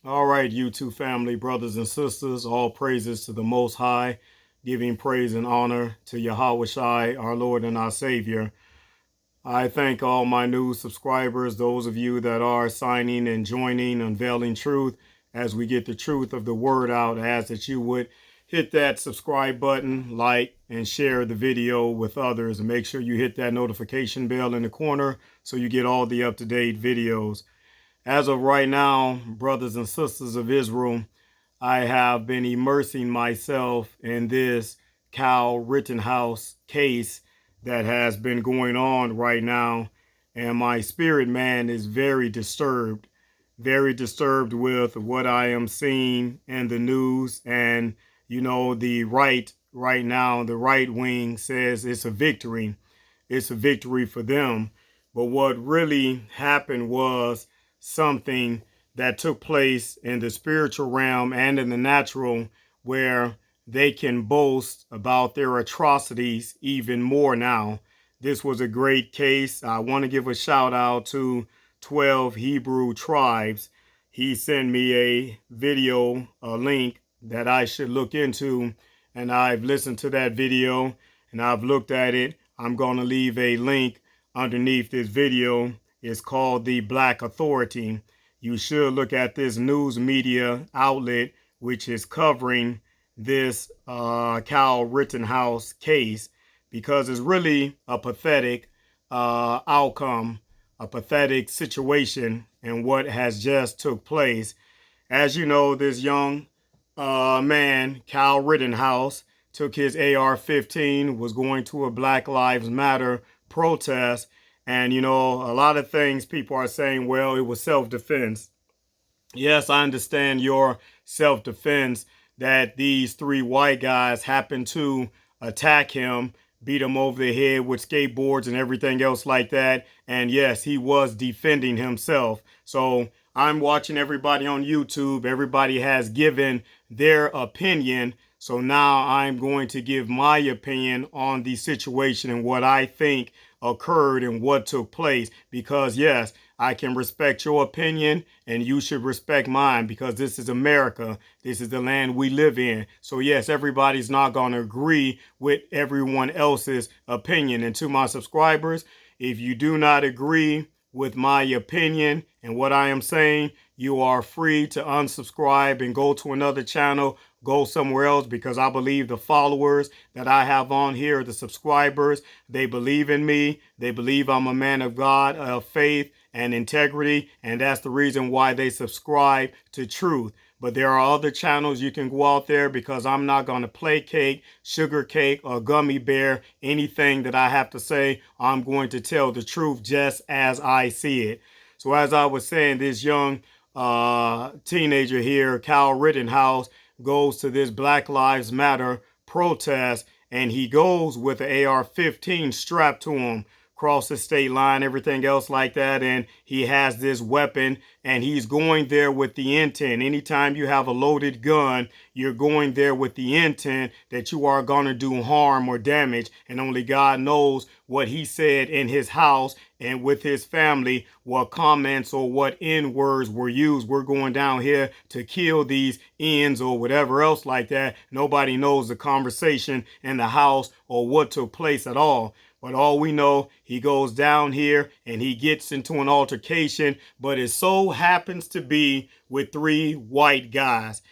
All right, YouTube family, brothers and sisters, all praises to the Most High, giving praise and honor to Yahweh Shai, our Lord and our Savior. I thank all my new subscribers, those of you that are signing and joining, unveiling truth, as we get the truth of the word out. I ask that you would hit that subscribe button, like, and share the video with others, and make sure you hit that notification bell in the corner so you get all the up-to-date videos. As of right now, brothers and sisters of Israel, I have been immersing myself in this Kyle Rittenhouse case that has been going on right now. And my spirit man is very disturbed with what I am seeing in the news. And, the right now, the right wing says it's a victory. It's a victory for them. But what really happened was something that took place in the spiritual realm and in the natural, where they can boast about their atrocities even more now. This was a great case. I want to give a shout out to 12 Hebrew tribes. He sent me a video, a link that I should look into, and I've listened to that video and I've looked at it. I'm going to leave a link underneath this video. It's called the Black Authority. You should look at this news media outlet, which is covering this Kyle Rittenhouse case, because it's really a pathetic outcome, a pathetic situation, and what has just took place. As you know, this young man, Kyle Rittenhouse, took his AR-15, was going to a Black Lives Matter protest. And, a lot of things people are saying, well, it was self-defense. Yes, I understand your self-defense, that these three white guys happened to attack him, beat him over the head with skateboards and everything else like that. And yes, he was defending himself. So I'm watching everybody on YouTube. Everybody has given their opinion. So now I'm going to give my opinion on the situation and what I think occurred and what took place. Because yes, I can respect your opinion and you should respect mine, because this is America. This is the land we live in. So yes, everybody's not going to agree with everyone else's opinion. And to my subscribers, if you do not agree with my opinion and what I am saying, you are free to unsubscribe and go to another channel, go somewhere else, because I believe the followers that I have on here, the subscribers, they believe in me. They believe I'm a man of God, of faith and integrity, and that's the reason why they subscribe to truth. But there are other channels you can go out there, because I'm not going to placate, sugar cake, or gummy bear anything that I have to say. I'm going to tell the truth just as I see it. So as I was saying, this young teenager here, Kyle Rittenhouse, goes to this Black Lives Matter protest, and he goes with an AR-15 strapped to him, cross the state line, everything else like that, and he has this weapon, and he's going there with the intent. Anytime you have a loaded gun, you're going there with the intent that you are going to do harm or damage, and only God knows what he said in his house and with his family, what comments or what N words were used. We're going down here to kill these N's or whatever else like that. Nobody knows the conversation in the house or what took place at all. But all we know, he goes down here and he gets into an altercation, but it so happens to be with three white guys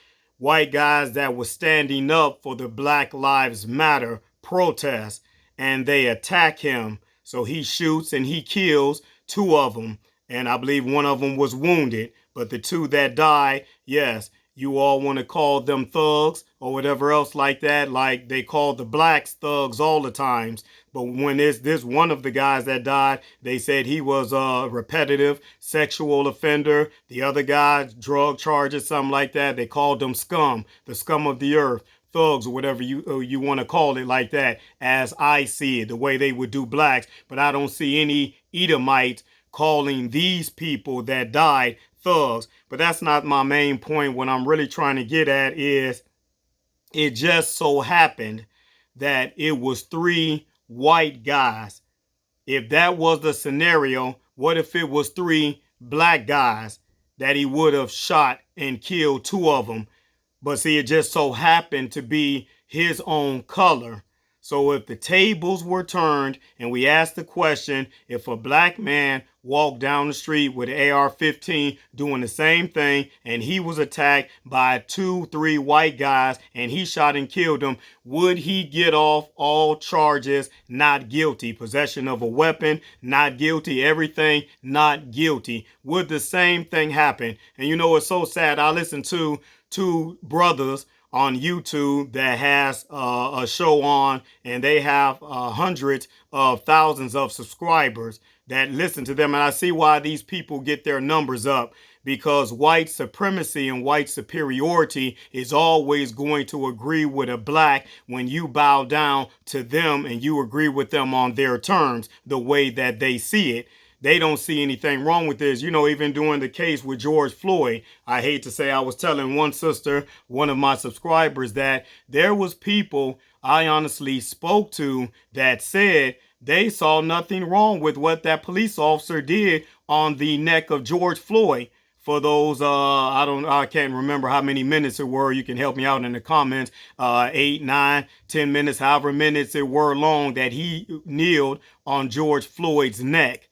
that were standing up for the Black Lives Matter protest, and they attack him. So he shoots and he kills two of them, and I believe one of them was wounded. But the two that died, yes, you all want to call them thugs or whatever else like that, like they call the blacks thugs all the times. But when this one of the guys that died, they said he was a repetitive sexual offender. The other guy, drug charges, something like that. They called them scum, the scum of the earth, thugs, or whatever you want to call it like that, as I see it, the way they would do blacks. But I don't see any Edomites calling these people that died thugs. But that's not my main point. What I'm really trying to get at is, it just so happened that it was three white guys. If that was the scenario, what if it was three black guys? that he would have shot and killed two of them. But see, it just so happened to be his own color. So if the tables were turned and we asked the question, if a black man walked down the street with an AR-15 doing the same thing and he was attacked by 2-3 white guys and he shot and killed them, would he get off all charges? Not guilty. Possession of a weapon, not guilty. Everything, not guilty. Would the same thing happen? And you know, it's so sad. I listened to two brothers on YouTube that has a show on, and they have hundreds of thousands of subscribers that listen to them. And I see why these people get their numbers up, because white supremacy and white superiority is always going to agree with a black when you bow down to them and you agree with them on their terms, the way that they see it. They don't see anything wrong with this. You know, even during the case with George Floyd, I hate to say, I was telling one sister, one of my subscribers, that there was people I honestly spoke to that said they saw nothing wrong with what that police officer did on the neck of George Floyd. For those, I can't remember how many minutes it were. You can help me out in the comments. 8, 9, 10 minutes, however minutes it were long that he kneeled on George Floyd's neck.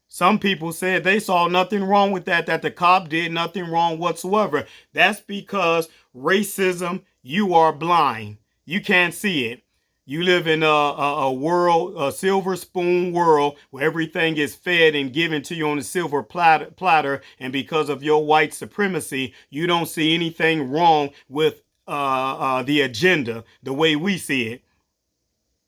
Some people said they saw nothing wrong with that the cop did nothing wrong whatsoever. That's because racism, you are blind. You can't see it. You live in a world, a silver spoon world, where everything is fed and given to you on a silver platter. And because of your white supremacy, you don't see anything wrong with the agenda, the way we see it.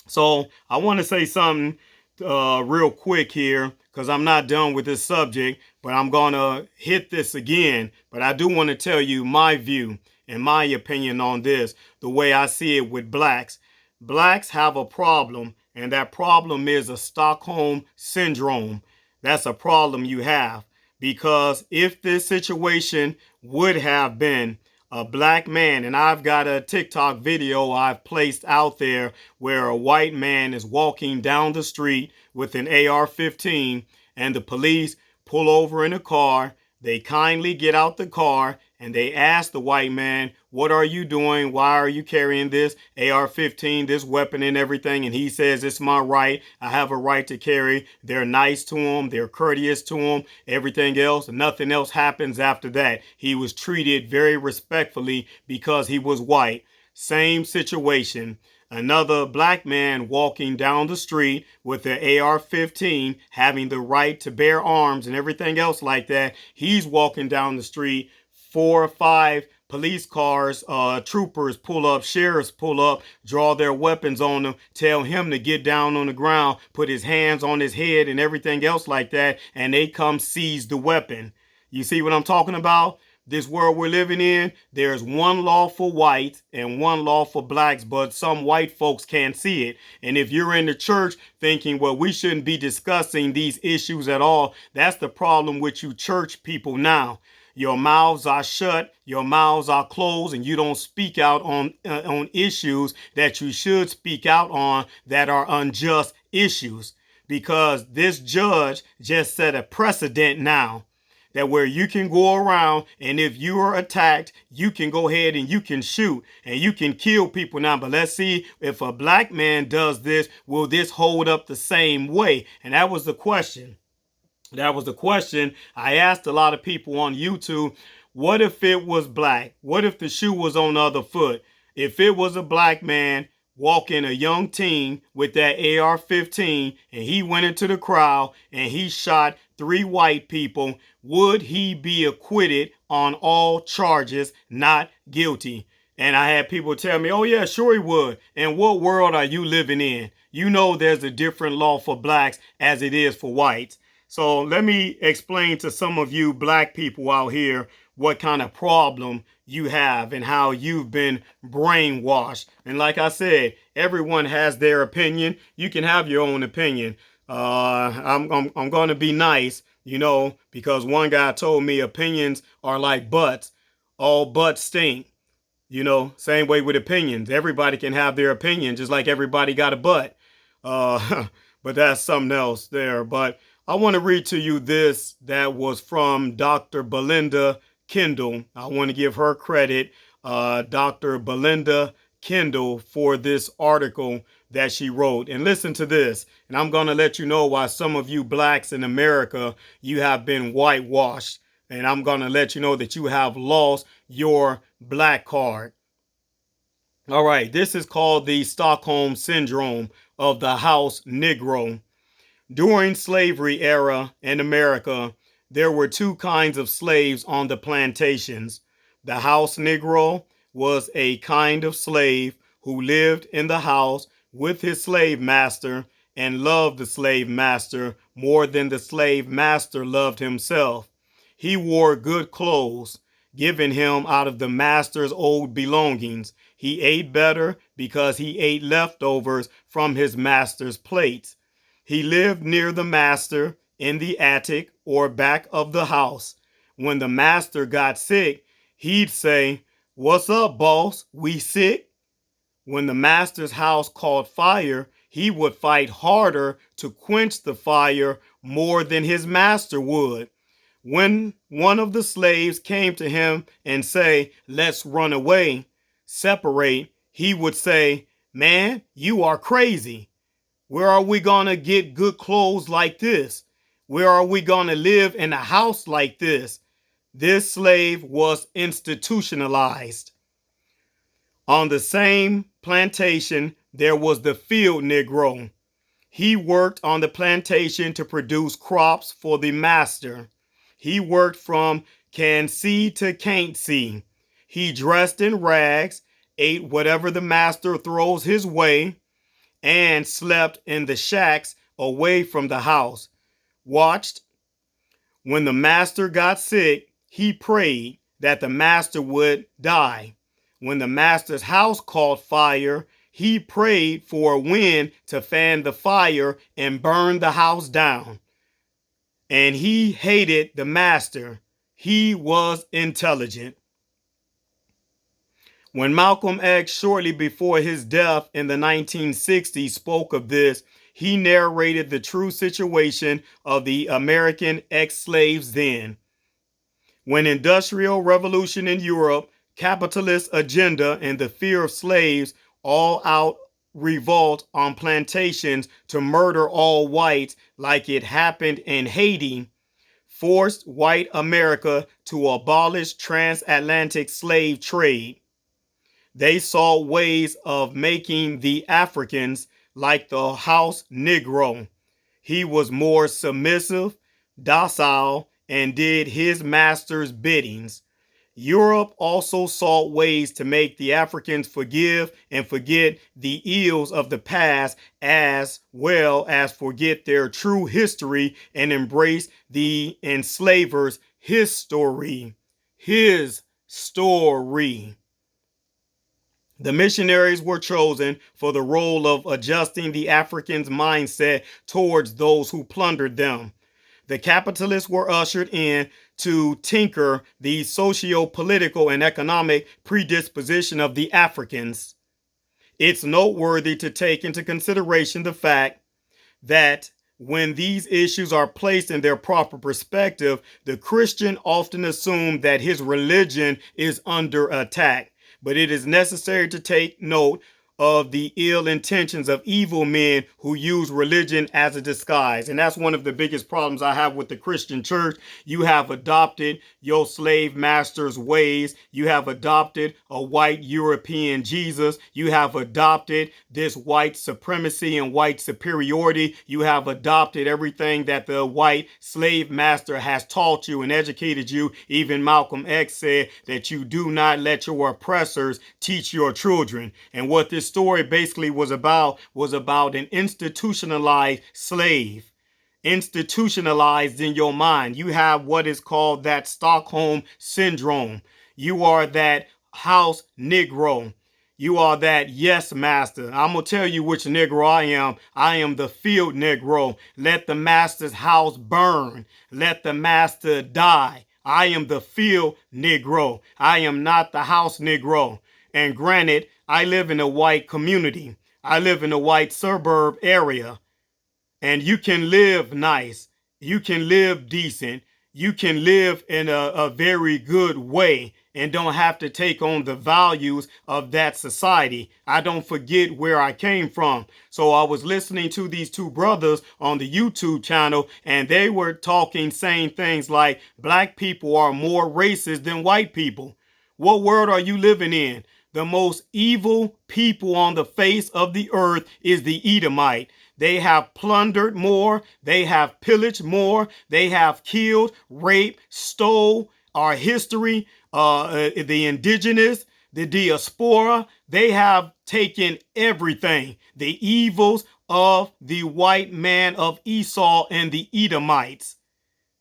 So I want to say something real quick here, because I'm not done with this subject, but I'm going to hit this again. But I do want to tell you my view and my opinion on this, the way I see it with blacks. Blacks have a problem, and that problem is a Stockholm Syndrome. That's a problem you have, because if this situation would have been a black man, and I've got a TikTok video I've placed out there where a white man is walking down the street with an AR-15 and the police pull over in a car. They kindly get out the car and they ask the white man, "What are you doing? Why are you carrying this AR-15, this weapon and everything?" And he says, "It's my right. I have a right to carry." They're nice to him. They're courteous to him. Everything else, nothing else happens after that. He was treated very respectfully because he was white. Same situation. Another black man walking down the street with an AR-15, having the right to bear arms and everything else like that. He's walking down the street. 4 or 5 police cars, troopers pull up, sheriffs pull up, draw their weapons on him, tell him to get down on the ground, put his hands on his head and everything else like that, and they come seize the weapon. You see what I'm talking about? This world we're living in, there's one law for whites and one law for blacks, but some white folks can't see it. And if you're in the church thinking, well, we shouldn't be discussing these issues at all, that's the problem with you church people now. Your mouths are shut, your mouths are closed, and you don't speak out on issues that you should speak out on, that are unjust issues. Because this judge just set a precedent now, that where you can go around and if you are attacked, you can go ahead and you can shoot and you can kill people now. But let's see, if a black man does this, will this hold up the same way? And that was the question. That was the question I asked a lot of people on YouTube. What if it was black? What if the shoe was on the other foot? If it was a black man walking, a young teen with that AR-15, and he went into the crowd and he shot 3 white people, would he be acquitted on all charges, not guilty? And I had people tell me, oh yeah, sure he would. And what world are you living in? You know there's a different law for blacks as it is for whites. So let me explain to some of you black people out here what kind of problem you have and how you've been brainwashed. And like I said, everyone has their opinion. You can have your own opinion. I'm going to be nice, you know, because one guy told me opinions are like butts. All butts stink. You know, same way with opinions. Everybody can have their opinion, just like everybody got a butt. But that's something else there. But I want to read to you this that was from Dr. Belinda Kendall. I want to give her credit, Dr. Belinda Kendall, for this article that she wrote. And listen to this, and I'm going to let you know why some of you blacks in America, you have been whitewashed. And I'm going to let you know that you have lost your black card. All right, this is called the Stockholm Syndrome of the House Negro. During slavery era in America, there were two kinds of slaves on the plantations. The house Negro was a kind of slave who lived in the house with his slave master and loved the slave master more than the slave master loved himself. He wore good clothes given him out of the master's old belongings. He ate better because he ate leftovers from his master's plates. He lived near the master in the attic or back of the house. When the master got sick, he'd say, "What's up, boss? We sick?" When the master's house caught fire, he would fight harder to quench the fire more than his master would. When one of the slaves came to him and say, "Let's run away, separate," he would say, "Man, you are crazy. Where are we going to get good clothes like this? Where are we going to live in a house like this?" This slave was institutionalized. On the same plantation, there was the field Negro. He worked on the plantation to produce crops for the master. He worked from can see to can't see. He dressed in rags, ate whatever the master throws his way, and slept in the shacks away from the house. Watched. When the master got sick, he prayed that the master would die. When the master's house caught fire, he prayed for a wind to fan the fire and burn the house down. And he hated the master. He was intelligent. When Malcolm X, shortly before his death in the 1960s, spoke of this, he narrated the true situation of the American ex-slaves then. When industrial revolution in Europe, capitalist agenda, and the fear of slaves all out revolt on plantations to murder all whites like it happened in Haiti, forced white America to abolish transatlantic slave trade. They saw ways of making the Africans like the house Negro. He was more submissive, docile, and did his master's biddings. Europe also sought ways to make the Africans forgive and forget the ills of the past, as well as forget their true history and embrace the enslavers' history. His story. The missionaries were chosen for the role of adjusting the Africans' mindset towards those who plundered them. The capitalists were ushered in to tinker the socio-political and economic predisposition of the Africans. It's noteworthy to take into consideration the fact that when these issues are placed in their proper perspective, the Christian often assumes that his religion is under attack. But it is necessary to take note of the ill intentions of evil men who use religion as a disguise. And that's one of the biggest problems I have with the Christian church. You have adopted your slave master's ways. You have adopted a white European Jesus. You have adopted this white supremacy and white superiority. You have adopted everything that the white slave master has taught you and educated you. Even Malcolm X said that you do not let your oppressors teach your children. And what this story basically was about an institutionalized slave, institutionalized in your mind. You have what is called that Stockholm Syndrome. You are that house Negro. You are that yes master. I'm going to tell you which Negro I am. I am the field Negro. Let the master's house burn. Let the master die. I am the field Negro. I am not the house Negro. And granted, I live in a white community. I live in a white suburb area. And you can live nice. you can live decent. You can live in a very good way and don't have to take on the values of that society. I don't forget where I came from. So I was listening to these two brothers on the YouTube channel, and they were talking, saying things like black people are more racist than white people. What world are you living in? The most evil people on the face of the earth is the Edomite. They have plundered more. They have pillaged more. They have killed, raped, stole our history, the indigenous, the diaspora. They have taken everything. The evils of the white man of Esau and the Edomites.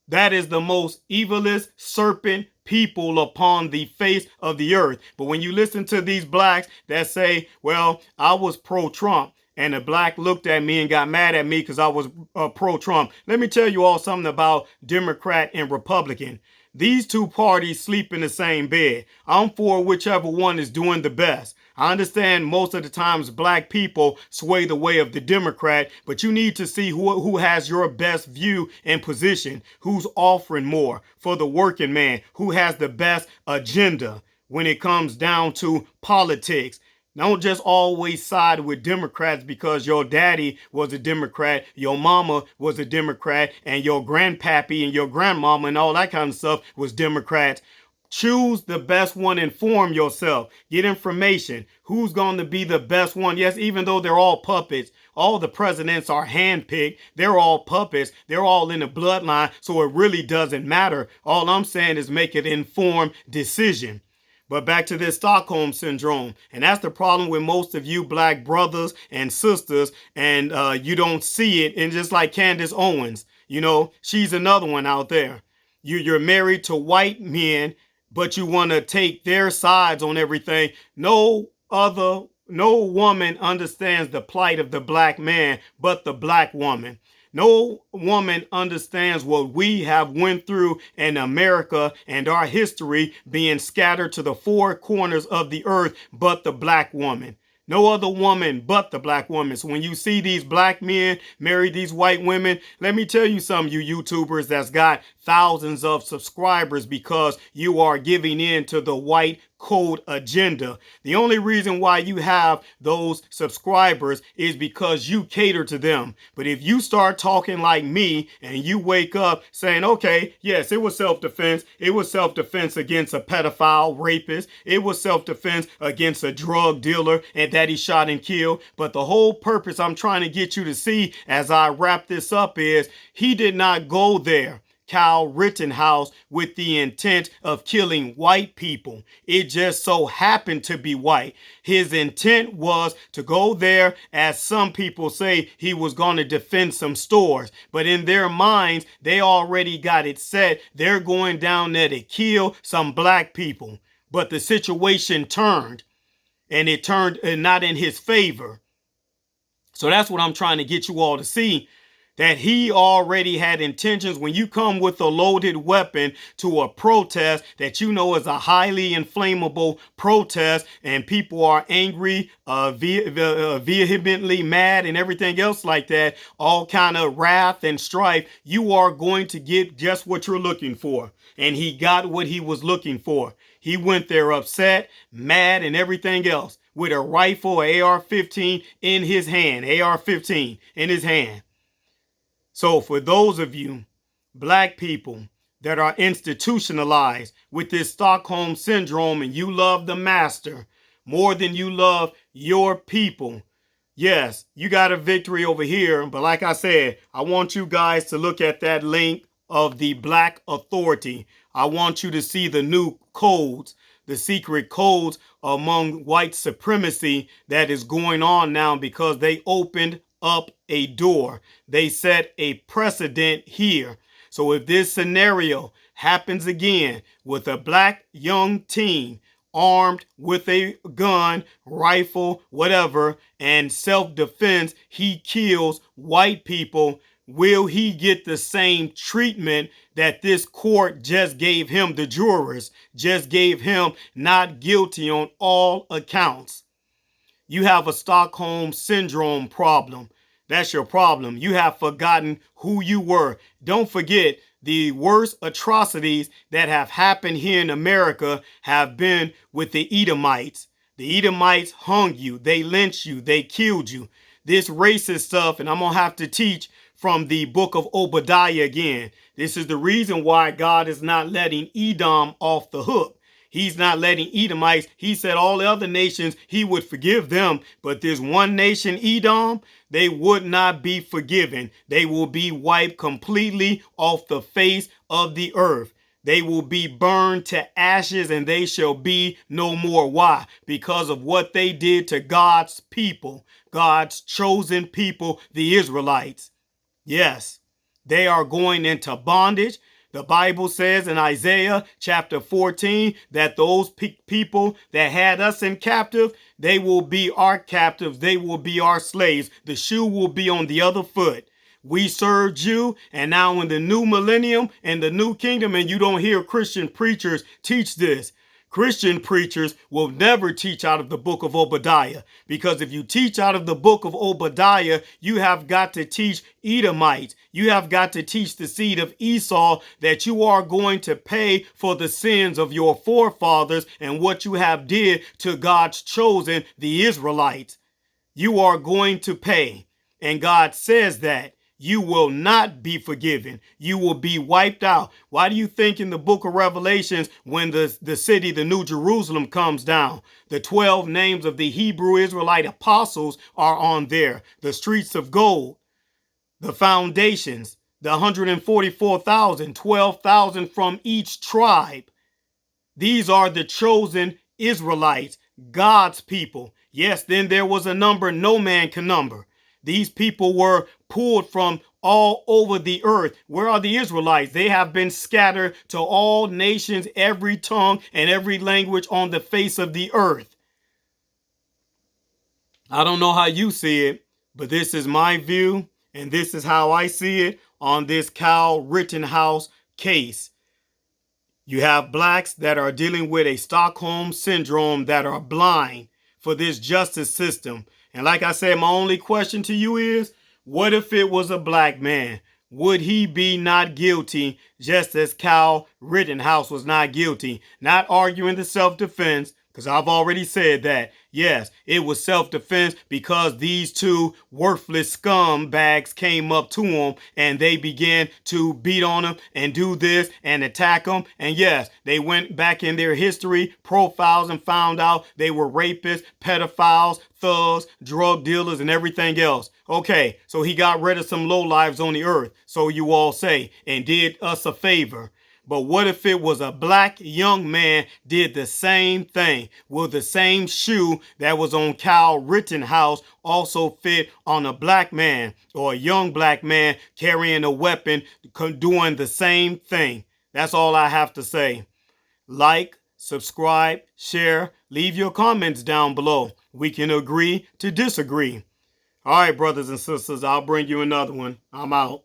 That is the most evilest serpent people upon the face of the earth. But when you listen to these blacks that say, well, I was pro-Trump, and the black looked at me and got mad at me because I was pro-Trump. Let me tell you all something about Democrat and Republican. These two parties sleep in the same bed. I'm for whichever one is doing the best. I understand most of the times black people sway the way of the Democrat, but you need to see who has your best view and position, who's offering more for the working man, who has the best agenda when it comes down to politics. Don't just always side with Democrats because your daddy was a Democrat, your mama was a Democrat, and your grandpappy and your grandmama and all that kind of stuff was Democrats. Choose the best one. Inform yourself. Get information. Who's going to be the best one? Yes, even though they're all puppets. All the presidents are handpicked. They're all puppets. They're all in the bloodline, so it really doesn't matter. All I'm saying is make an informed decision. But back to this Stockholm Syndrome. And that's the problem with most of you black brothers and sisters. And you don't see it. And just like Candace Owens, you know, she's another one out there. You're married to white men, but you want to take their sides on everything. No woman understands the plight of the black man but the black woman. No woman understands what we have went through in America and our history being scattered to the four corners of the earth but the black woman. No other woman but the black woman. So when you see these black men marry these white women, let me tell you something, you YouTubers that's got thousands of subscribers because you are giving in to the white code agenda. The only reason why you have those subscribers is because you cater to them. But if you start talking like me and you wake up saying, okay, yes, it was self-defense. It was self-defense against a pedophile rapist. It was self-defense against a drug dealer and that he shot and killed. But the whole purpose I'm trying to get you to see as I wrap this up is he did not go there, Kyle Rittenhouse, with the intent of killing white people. It just so happened to be white. His intent was to go there, as some people say, he was going to defend some stores. But in their minds, they already got it set. They're going down there to kill some black people. But the situation turned, and it turned not in his favor. So that's what I'm trying to get you all to see, that he already had intentions. When you come with a loaded weapon to a protest that you know is a highly inflammable protest and people are angry, vehemently mad and everything else like that, all kind of wrath and strife, you are going to get just what you're looking for. And he got what he was looking for. He went there upset, mad, and everything else with a rifle, AR-15 in his hand, AR-15 in his hand. So for those of you black people that are institutionalized with this Stockholm Syndrome and you love the master more than you love your people, yes, you got a victory over here. But like I said, I want you guys to look at that link of the Black Authority. I want you to see the new codes, the secret codes among white supremacy that is going on now because they opened up a door. They set a precedent here. So if this scenario happens again with a black young teen armed with a gun, rifle, whatever, and self-defense, he kills white people, will he get the same treatment that this court just gave him, the jurors just gave him not guilty on all accounts? You have a Stockholm Syndrome problem. That's your problem. You have forgotten who you were. Don't forget the worst atrocities that have happened here in America have been with the Edomites. The Edomites hung you. They lynched you. They killed you. This racist stuff, and I'm going to have to teach from the book of Obadiah again. This is the reason why God is not letting Edom off the hook. He's not letting Edomites. He said all the other nations, he would forgive them. But this one nation, Edom, they would not be forgiven. They will be wiped completely off the face of the earth. They will be burned to ashes and they shall be no more. Why? Because of what they did to God's people, God's chosen people, the Israelites. Yes, they are going into bondage. The Bible says in Isaiah chapter 14 that those people that had us in captive, they will be our captives. They will be our slaves. The shoe will be on the other foot. We served you, and now in the new millennium and the new kingdom, and you don't hear Christian preachers teach this. Christian preachers will never teach out of the book of Obadiah, because if you teach out of the book of Obadiah, you have got to teach Edomites. You have got to teach the seed of Esau that you are going to pay for the sins of your forefathers and what you have did to God's chosen, the Israelites. You are going to pay. And God says that. You will not be forgiven. You will be wiped out. Why do you think in the book of Revelations, when the city, the New Jerusalem, comes down, the 12 names of the Hebrew Israelite apostles are on there? The streets of gold, the foundations, the 144,000, 12,000 from each tribe. These are the chosen Israelites, God's people. Yes, then there was a number no man can number. These people were pulled from all over the earth. Where are the Israelites? They have been scattered to all nations, every tongue and every language on the face of the earth. I don't know how you see it, but this is my view, and this is how I see it on this Kyle Rittenhouse case. You have blacks that are dealing with a Stockholm Syndrome that are blind for this justice system. And like I said, my only question to you is, what if it was a black man? Would he be not guilty just as Kyle Rittenhouse was not guilty? Not arguing the self-defense, because I've already said that. Yes, it was self-defense because these two worthless scumbags came up to him and they began to beat on him and do this and attack him. And yes, they went back in their history profiles and found out they were rapists, pedophiles, thugs, drug dealers, and everything else. Okay, so he got rid of some lowlives on the earth, so you all say, and did us a favor. But what if it was a black young man did the same thing? Will the same shoe that was on Kyle Rittenhouse also fit on a black man or a young black man carrying a weapon doing the same thing? That's all I have to say. Like, subscribe, share, leave your comments down below. We can agree to disagree. All right, brothers and sisters, I'll bring you another one. I'm out.